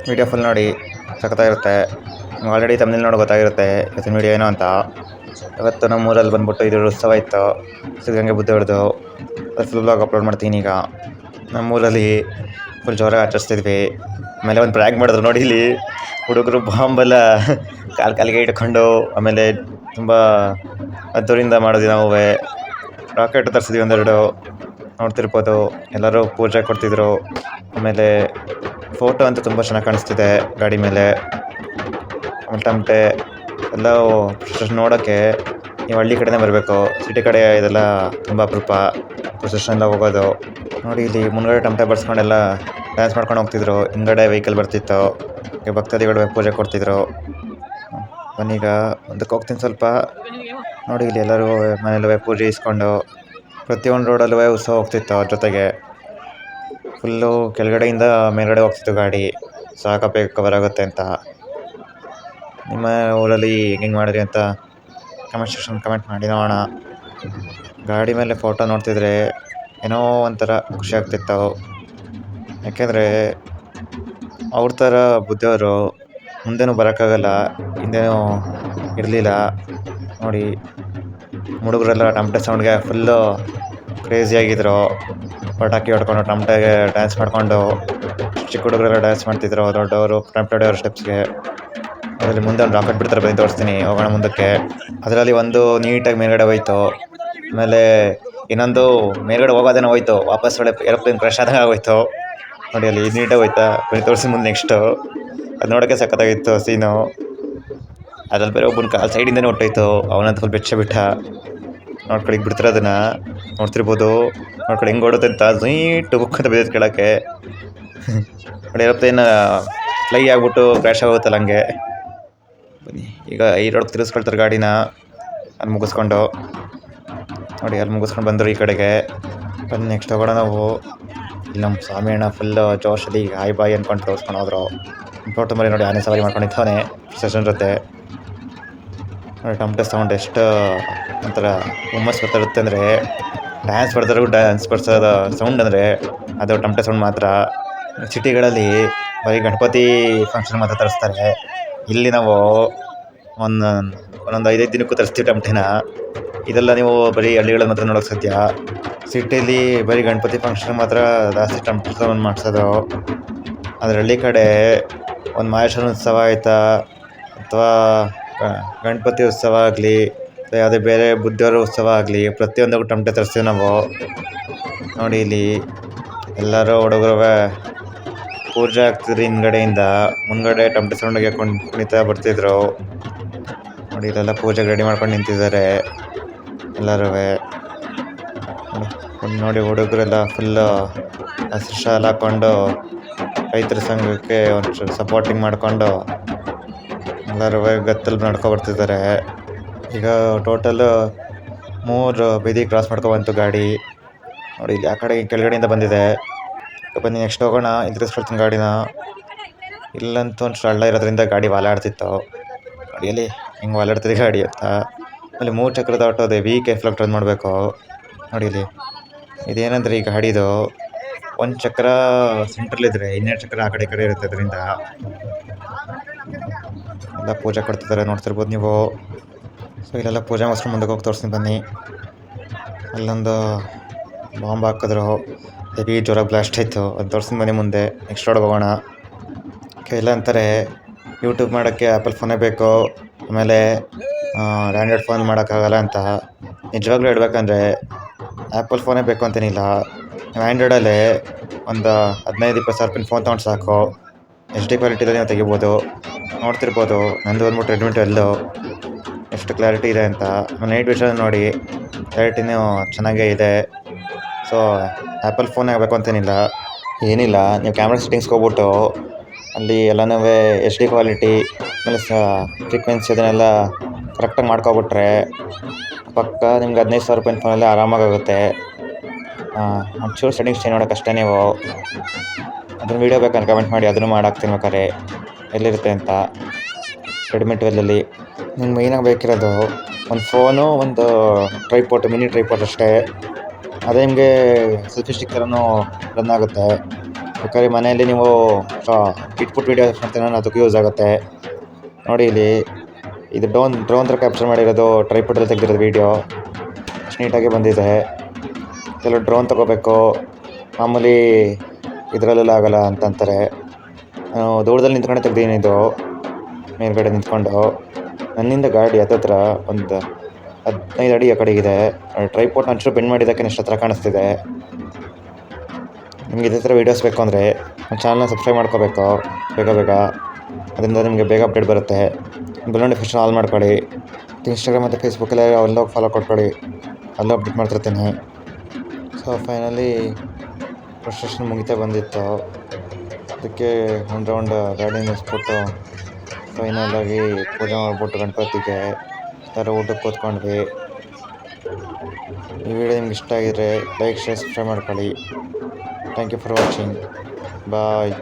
Video full ನೋಡಿ, ಸಖತ್ತಾಗಿರುತ್ತೆ. ನಿಮ್ಗೆ already ತಮ್ಮನೇಲಿ ನೋಡಿ ಗೊತ್ತಾಗಿರುತ್ತೆ ಇವತ್ತಿನ ವೀಡಿಯೋ ಏನೋ ಅಂತ. ಇವತ್ತು ನಮ್ಮ ಊರಲ್ಲಿ ಬಂದ್ಬಿಟ್ಟು ಇದು ಉತ್ಸವ ಇತ್ತು, ಸಿದ್ಧಗಂಗೆ ಬುದ್ಧವ್ರದ್ದು. ಅದು ಫುಲ್ ಬ್ಲಾಗ್ ಅಪ್ಲೋಡ್ ಮಾಡ್ತೀನಿ ಈಗ. ನಮ್ಮೂರಲ್ಲಿ ಫುಲ್ ಜೋರಾಗಿ ಆಚರಿಸ್ತಿದ್ವಿ. ಆಮೇಲೆ ಒಂದು ಪ್ರ್ಯಾಂಕ್ ಮಾಡಿದ್ರು ನೋಡಿ, ಇಲ್ಲಿ ಹುಡುಗರು ಬಾಂಬೆಲ್ಲ ಕಾಲಿಗೆ ಇಟ್ಕೊಂಡು, ಆಮೇಲೆ ತುಂಬ ಅದ್ದೂರಿಂದ ಮಾಡಿದ್ವಿ ನಾವು. ರಾಕೆಟ್ ತರಿಸಿದ್ವಿ ಒಂದೆರಡು, ನೋಡ್ತಿರ್ಬೋದು. ಎಲ್ಲರೂ ಪೂಜೆ ಕೊಡ್ತಿದ್ರು. ಆಮೇಲೆ ಫೋಟೋ ಅಂತೂ ತುಂಬ ಚೆನ್ನಾಗಿ ಕಾಣಿಸ್ತಿದೆ ಗಾಡಿ ಮೇಲೆ. ಆಮೇಲೆ ಟಮಟೆ ಎಲ್ಲ ನೋಡೋಕ್ಕೆ ನೀವು ಹಳ್ಳಿ ಕಡೆನೇ ಬರಬೇಕು, ಸಿಟಿ ಕಡೆ ಇದೆಲ್ಲ ತುಂಬ ಅಪರೂಪ ಪ್ರೊಸೆಷನ್ ಎಲ್ಲ ಹೋಗೋದು. ನೋಡಿ ಇಲ್ಲಿ ಮುಂದ್ಗಡೆ ಟಮಟೆ ಬರ್ಸ್ಕೊಂಡೆಲ್ಲ ಡ್ಯಾನ್ಸ್ ಮಾಡ್ಕೊಂಡು ಹೋಗ್ತಿದ್ರು. ಹಿಂದ್ಗಡೆ ವೆಹಿಕಲ್ ಬರ್ತಿತ್ತು, ಭಕ್ತಾದಿಗಳು ಪೂಜೆ ಕೊಡ್ತಿದ್ರು. ಬನ್ನೀಗ ಮುಂದಕ್ಕೆ ಹೋಗ್ತೀನಿ ಸ್ವಲ್ಪ. ನೋಡಿ ಇಲ್ಲಿ ಎಲ್ಲರೂ ಮನೆಯಲ್ಲೂ ಪೂಜೆ ಇಸ್ಕೊಂಡು ಪ್ರತಿಯೊಂದು ರೋಡಲ್ಲೂ ಉತ್ಸವ ಹೋಗ್ತಿತ್ತು. ಅವ್ರ ಜೊತೆಗೆ ಫುಲ್ಲು ಕೆಳಗಡೆಯಿಂದ ಮೇಲ್ಗಡೆ ಹೋಗ್ತಿತ್ತು ಗಾಡಿ, ಸಾಕಪ್ಪ ಕವರ್ ಆಗುತ್ತೆ ಅಂತ. ನಿಮ್ಮ ಊರಲ್ಲಿ ಹೆಂಗೆ ಮಾಡಿದ್ರಿ ಅಂತ ಕಮೆಂಟ್ ಸೆಕ್ಷನ್ ಕಮೆಂಟ್ ಮಾಡಿ ನೋಡೋಣ. ಗಾಡಿ ಮೇಲೆ ಫೋಟೋ ನೋಡ್ತಿದ್ರೆ ಏನೋ ಒಂಥರ ಖುಷಿ ಆಗ್ತಿತ್ತು. ಯಾಕೆಂದರೆ ಅವ್ರ ಥರ ಬುದ್ಧಿಯವರು ಮುಂದೆನೂ ಬರೋಕ್ಕಾಗಲ್ಲ, ಹಿಂದೆನೂ ಇರಲಿಲ್ಲ. ನೋಡಿ ಹುಡುಗರೆಲ್ಲ ಟಮಟೆ ಸೌಂಡ್ಗೆ ಫುಲ್ಲು ಕ್ರೇಜಿಯಾಗಿದ್ದರು. ಪಟಾಕಿ ಹೊಡ್ಕೊಂಡು ಟಮಟೆಗೆ ಡ್ಯಾನ್ಸ್ ಮಾಡಿಕೊಂಡು, ಚಿಕ್ಕ ಹುಡುಗರೆಲ್ಲ ಡ್ಯಾನ್ಸ್ ಮಾಡ್ತಿದ್ರು. ದೊಡ್ಡವರು ಟಮಟೆ ಹೊಡೆಯೋರು ಸ್ಟೆಪ್ಸ್ಗೆ. ಅದರಲ್ಲಿ ಮುಂದೆ ಒಂದು ರಾಕೆಟ್ ಬಿಡ್ತಾರೆ, ಬನ್ನಿ ತೋರಿಸ್ತೀನಿ, ಹೋಗೋಣ ಮುಂದಕ್ಕೆ. ಅದರಲ್ಲಿ ಒಂದು ನೀಟಾಗಿ ಮೇಲ್ಗಡೆ ಹೋಯ್ತು. ಆಮೇಲೆ ಇನ್ನೊಂದು ಮೇಲ್ಗಡೆ ಹೋಗೋದೇನೋ ಹೋಯ್ತು, ವಾಪಸ್ ಒಳ್ಳೆ ಏರೋಪ್ಲೇನ್ ಕ್ರ್ಯಾಶ್ ಆದಂಗೆ ಆಗೋಯ್ತು. ನೋಡಿ ಅಲ್ಲಿ ನೀಟಾಗಿ ಹೋಯ್ತಾ, ಬನ್ನಿ ತೋರಿಸಿ ಮುಂದೆ ನೆಕ್ಸ್ಟು. ಅದು ನೋಡೋಕ್ಕೆ ಸಖತ್ತಾಗಿತ್ತು ಸೀನು. ಅದ್ರಲ್ಲಿ ಬೇರೆ ಒಬ್ಬನ ಕಾಲು ಸೈಡಿಂದನೇ ಹೊಟ್ಟೋಯ್ತು, ಅವನಂತ ಫುಲ್ ಬೆಚ್ಚ ಬಿಟ್ಟ. ನೋಡ್ಕೊಳಿಗೆ ಬಿಡ್ತಾರೆ ಅದನ್ನು, ನೋಡ್ತಿರ್ಬೋದು. ನೋಡ್ಕೊಳ್ಳಿ ಹೆಂಗೆ ಓಡುತ್ತೆ ಅಂತ, ನೀಟು ಬುಕ್ ಅಂತ ಬಿದ್ದೈತೆ ಕೇಳೋಕ್ಕೆ. ನೋಡಿ ಏರೋಪ್ಲೇನ್ ಫ್ಲೈ ಆಗಿಬಿಟ್ಟು ಕ್ರ್ಯಾಶ್ ಆಗುತ್ತಲ್ಲ ಹಂಗೆ. ಬನ್ನಿ ಈಗ ಈ ರೋಡ್ ತಿರ್ಗಿಸ್ಕೊಳ್ತಾರೆ ಗಾಡಿನ, ಅಲ್ಲಿ ಮುಗಿಸ್ಕೊಂಡು. ನೋಡಿ ಅಲ್ಲಿ ಮುಗಿಸ್ಕೊಂಡು ಬಂದರು ಈ ಕಡೆಗೆ. ಬನ್ನಿ ನೆಕ್ಸ್ಟ್ ಹೋಗೋಣ ನಾವು. ಇಲ್ಲಿ ನಮ್ಮ ಸ್ವಾಮಿ ಅಣ್ಣ ಫುಲ್ಲು ಜೋಶಲ್ಲಿ ಹಾಯ್ ಬಾಯ್ ಅಂದ್ಕೊಂಡು ತೋರಿಸ್ಕೊಂಡು ಹೋದ್ರು. ಫೋಟೋ ಮರಿ ನೋಡಿ, ಆನೆ ಸವಾರಿ ಮಾಡ್ಕೊಂಡಿದ್ದಾನೆ ಸೆಷನ್ ಜೊತೆ. ನೋಡಿ ಟಮಟೆ ಸೌಂಡ್ ಎಷ್ಟು ಒಂಥರ ಹುಮ್ಮಸ್ ಬರ್ತಿರುತ್ತೆ ಅಂದರೆ, ಡ್ಯಾನ್ಸ್ ಬರ್ಸೋದು ಸೌಂಡ್ ಅಂದರೆ ಅದು ಟಮಟೆ ಸೌಂಡ್ ಮಾತ್ರ. ಸಿಟಿಗಳಲ್ಲಿ ಬರೀ ಗಣಪತಿ ಫಂಕ್ಷನ್ ಮಾತ್ರ ತರಿಸ್ತಾರೆ. ಇಲ್ಲಿ ನಾವು ಒಂದೊಂದು 5 ದಿನಕ್ಕೂ ತರಿಸ್ತೀವಿ ಟಮಟೆನ. ಇದೆಲ್ಲ ನೀವು ಬರೀ ಹಳ್ಳಿಗಳಲ್ಲಿ ಮಾತ್ರ ನೋಡೋಕ್ಕೆ ಸಾಧ್ಯ. ಸಿಟಿಲಿ ಬರೀ ಗಣಪತಿ ಫಂಕ್ಷನ್ ಮಾತ್ರ ಜಾಸ್ತಿ ಟಮಟೆ ಸೌಂಡ್ ಮಾಡಿಸೋದು. ಆದರೆ ಹಳ್ಳಿ ಕಡೆ ಒಂದು ಮಾಯೇಶ್ವರನ ಉತ್ಸವ ಆಯಿತಾ, ಅಥವಾ ಗಣಪತಿ ಉತ್ಸವ ಆಗಲಿ, ಯಾವುದೇ ಬೇರೆ ಬುದ್ಧಿಯವರ ಉತ್ಸವ ಆಗಲಿ, ಪ್ರತಿಯೊಂದಕ್ಕೂ ಟಮಟೆ ತರಿಸ್ತೀವಿ ನಾವು. ನೋಡಿ ಇಲ್ಲಿ ಎಲ್ಲರೂ ಹುಡುಗರು ಪೂಜೆ ಆಗ್ತಿದ್ರು ಹಿಂದ್ಗಡೆಯಿಂದ, ಮುಂದ್ಗಡೆ ಟಮಟೆ ಸೌಂಡಿಗೆ ಕುಣಿತಾ ಬರ್ತಿದ್ರು. ನೋಡಿ ಇಲ್ಲೆಲ್ಲ ಪೂಜೆಗೆ ರೆಡಿ ಮಾಡ್ಕೊಂಡು ನಿಂತಿದ್ದಾರೆ ಎಲ್ಲರೂ. ನೋಡಿ ಹುಡುಗರೆಲ್ಲ ಫುಲ್ಲು ಹಸಿರು ಶಾಲ್ ಹಾಕ್ಕೊಂಡು ರೈತರ ಸಂಘಕ್ಕೆ ಒಂಚೂರು ಸಪೋರ್ಟಿಂಗ್ ಮಾಡಿಕೊಂಡು ಎಲ್ಲರೂ ಗತ್ತಲ್ಲಿ ನಡ್ಕೊಬರ್ತಿದ್ದಾರೆ. ಈಗ ಟೋಟಲ್ 3 ಬೀದಿ ಕ್ರಾಸ್ ಮಾಡ್ಕೊಬಂತು ಗಾಡಿ. ನೋಡಿ ಇಲ್ಲಿ ಆ ಕಡೆ ಕೆಳಗಡೆಯಿಂದ ಬಂದಿದೆ. ಬನ್ನಿ ನೆಕ್ಸ್ಟ್ ಹೋಗೋಣ. ತಿರ್ಗಿಸ್ಕೊಳ್ತೀನಿ ಗಾಡಿನ. ಇಲ್ಲಂತೂ ಒಂದು ಹಳ್ಳ ಇರೋದ್ರಿಂದ ಗಾಡಿ ವಾಲಾಡ್ತಿತ್ತು. ಗಾಡಿಯಲ್ಲಿ ಹಿಂಗೆ ವಾಲಾಡ್ತಿದೆ ಗಾಡಿ ಅಂತ. ಆಮೇಲೆ 3 ಚಕ್ರದ ಆಟೋ ಇದೆ, ಕೇರ್ಫುಲ್ ಟರ್ನ್ ಮಾಡಬೇಕು. ನೋಡಿ ಇಲ್ಲಿ ಇದೇನಂದರೆ ಈ ಗಾಡಿದು ಒಂದು ಚಕ್ರ ಸೆಂಟ್ರಲ್ಲಿದ್ದರೆ 2 ಚಕ್ರ ಆ ಕಡೆ ಈ ಕಡೆ ಇರುತ್ತೆ. ಅದರಿಂದ ಎಲ್ಲ ಪೂಜೆ ಕೊಡ್ತಿದ್ದಾರೆ, ನೋಡ್ತಿರ್ಬೋದು ನೀವು. ಸೊ ಇಲ್ಲೆಲ್ಲ ಪೂಜೆ ಮಾಡಿಸ್ಕೊಂಡು ಮುಂದಕ್ಕೆ ಹೋಗಿ ತೋರಿಸ್ತೀನಿ ಬನ್ನಿ. ಅಲ್ಲೊಂದು ಬಾಂಬ್ ಹಾಕಿದ್ರು, ಹೆವಿ ಜೋರಾಗಿ ಬ್ಲಾಸ್ಟ್ ಆಯಿತು. ಅದು ತೋರಿಸ್ತೀನಿ ಬನ್ನಿ ಮುಂದೆ. ನೆಕ್ಸ್ಟ್ ರೋಡ್ಗೆ ಹೋಗೋಣ. ಎಲ್ಲ ಅಂತಾರೆ ಯೂಟ್ಯೂಬ್ ಮಾಡೋಕ್ಕೆ ಆ್ಯಪಲ್ ಫೋನೇ ಬೇಕು, ಆಮೇಲೆ ಆ್ಯಂಡ್ರಾಯ್ಡ್ ಫೋನ್ ಮಾಡೋಕ್ಕಾಗಲ್ಲ ಅಂತ. ನಿಜವಾಗ್ಲೂ ಹೇಳ್ಬೇಕಂದ್ರೆ ಆ್ಯಪಲ್ ಫೋನೇ ಬೇಕು ಅಂತೇನಿಲ್ಲ. ನೀವು ಆ್ಯಂಡ್ರಾಯ್ಡಲ್ಲೇ ಒಂದು 15-20 ಸಾವಿರ ರೂಪಾಯಿ ಫೋನ್ ತೊಗೊಂಡು ಸಾಕು, HD ಕ್ವಾಲಿಟಿಯಲ್ಲಿ ನೀವು ತೆಗಿಬೋದು. ನೋಡ್ತಿರ್ಬೋದು ನಂದು ಬಂದ್ಬಿಟ್ಟು ರೆಡ್ಮಿ 12 ಎಷ್ಟು ಕ್ಲಾರಿಟಿ ಇದೆ ಅಂತ. ನೈಟ್ ವಿಷನ್ ನೋಡಿ, ಕ್ಲಾರಿಟಿನೂ ಚೆನ್ನಾಗೇ ಇದೆ. ಸೊ ಆ್ಯಪಲ್ ಫೋನ್ ಆಗಬೇಕು ಅಂತೇನಿಲ್ಲ, ಏನಿಲ್ಲ. ನೀವು ಕ್ಯಾಮ್ರಾ ಸೆಟ್ಟಿಂಗ್ಸ್ಗೆ ಹೋಗ್ಬಿಟ್ಟು ಅಲ್ಲಿ ಎಲ್ಲನೂ HD ಕ್ವಾಲಿಟಿ ಆಮೇಲೆ ಫ್ರೀಕ್ವೆನ್ಸಿ ಅದನ್ನೆಲ್ಲ ಕರೆಕ್ಟಾಗಿ ಮಾಡ್ಕೊಬಿಟ್ರೆ ಪಕ್ಕ ನಿಮ್ಗೆ 15 ಸಾವಿರ ರೂಪಾಯಿ ಫೋನಲ್ಲೇ ಆರಾಮಾಗುತ್ತೆ. ಒಂಚೂರು ಸೆಟ್ಟಿಂಗ್ಸ್ ಚೇಂಜ್ ಮಾಡೋಕ್ಕಷ್ಟೇ ನೀವು. ಅದನ್ನು ವೀಡಿಯೋ ಬೇಕಂದ್ರೆ ಕಮೆಂಟ್ ಮಾಡಿ, ಅದನ್ನು ಮಾಡಾಕ್ತೀನಿ ಬೇಕಾದ್ರೆ ಎಲ್ಲಿರುತ್ತೆ ಅಂತ. ರೆಡ್ಮಿ 12ಅಲ್ಲಿ ನಿಮ್ಗೆ ಮೈನಾಗಿ ಬೇಕಿರೋದು ಒಂದು ಫೋನು, ಒಂದು ಟ್ರೈಪಾಡ್, ಮಿನಿ ಟ್ರೈಪಾಡ್ ಅಷ್ಟೇ. ಅದೇ ನಿಮಗೆ ಸೆಲ್ಫಿ ಸ್ಟಿಕ್ ಥರನೂ ರನ್ ಆಗುತ್ತೆ. ಬೇಕಾದ್ರೆ ಮನೆಯಲ್ಲಿ ನೀವು ಇಟ್ಬಿಟ್ಟು ವೀಡಿಯೋ ಮಾಡ್ತೀನಿ ನಾನು ಅದಕ್ಕೂ ಯೂಸ್ ಆಗುತ್ತೆ. ನೋಡಿ ಇಲ್ಲಿ ಇದು ಡ್ರೋನ್ ಥರ ಕ್ಯಾಪ್ಚರ್ ಮಾಡಿರೋದು, ಟ್ರೈಪಾಡಲ್ಲಿ ತೆಗೆದಿರೋದು ವೀಡಿಯೋ ಅಷ್ಟು ನೀಟಾಗಿ ಬಂದಿದೆ. ಕೆಲವು ಡ್ರೋನ್ ತೊಗೋಬೇಕು, ಮಾಮೂಲಿ ಇದರಲ್ಲೆಲ್ಲ ಆಗಲ್ಲ ಅಂತಂತಾರೆ. ನಾನು ದೂರದಲ್ಲಿ ನಿಂತ್ಕೊಂಡೆ ತೆಗ್ದೀನಿ, ಇದು ಮೇಲ್ಗಡೆ ನಿಂತ್ಕೊಂಡು. ನನ್ನಿಂದ ಗಾಡಿ ಹತ್ತತ್ರ ಒಂದು 15 ಅಡಿ ಆ ಕಡೆಗಿದೆ. ಟ್ರೈಪಾಡ್ ಒಂಚೂರು ಬೆಂಡ್ ಮಾಡಿದ್ದಕ್ಕೆ ಎಷ್ಟು ಹತ್ರ ಕಾಣಿಸ್ತಿದೆ. ನಿಮ್ಗೆ ಇದೇ ಥರ ವೀಡಿಯೋಸ್ ಬೇಕು ಅಂದರೆ ನನ್ನ ಚಾನಲ್ನ ಸಬ್ಸ್ಕ್ರೈಬ್ ಮಾಡ್ಕೋಬೇಕು ಬೇಗ. ಅದರಿಂದ ನಿಮಗೆ ಬೇಗ ಅಪ್ಡೇಟ್ ಬರುತ್ತೆ. ಬೆಲ್ ನೋಟಿಫಿಕೇಷನ್ ಆಲ್ ಮಾಡ್ಕೊಳ್ಳಿ. ಇನ್ಸ್ಟಾಗ್ರಾಮ್ ಮತ್ತು ಫೇಸ್ಬುಕ್ಕಲ್ಲಿ ಅಲ್ಲೋಗಿ ಫಾಲೋ ಕೊಟ್ಕೊಳ್ಳಿ, ಅಲ್ಲೂ ಅಪ್ಡೇಟ್ ಮಾಡ್ತಿರ್ತೀನಿ. ಸೊ ಫೈನಲಿ ಫ್ರಸ್ಟ್ರೇಷನ್ ಮುಗಿತಾ ಬಂದಿತ್ತು. ಅದಕ್ಕೆ ಒಂದು ರೌಂಡ್ ಗಾಡಿ ನಿಲ್ಲಿಸ್ಬಿಟ್ಟು ಫೈನಲಾಗಿ ಪೂಜೆ ಮಾಡಿಬಿಟ್ಟು ಗಣಪತಿಗೆ ಎಲ್ಲರೂ ಊಟಕ್ಕೆ ಕೂತ್ಕೊಂಡ್ವಿ. ಈ ವಿಡಿಯೋ ನಿಮ್ಗೆ ಇಷ್ಟ ಆಗಿದ್ರೆ ಲೈಕ್, ಶೇರ್, ಸಬ್ಸ್ಕ್ರೈಬ್ ಮಾಡ್ಕೊಳ್ಳಿ. Thank you for watching. Bye.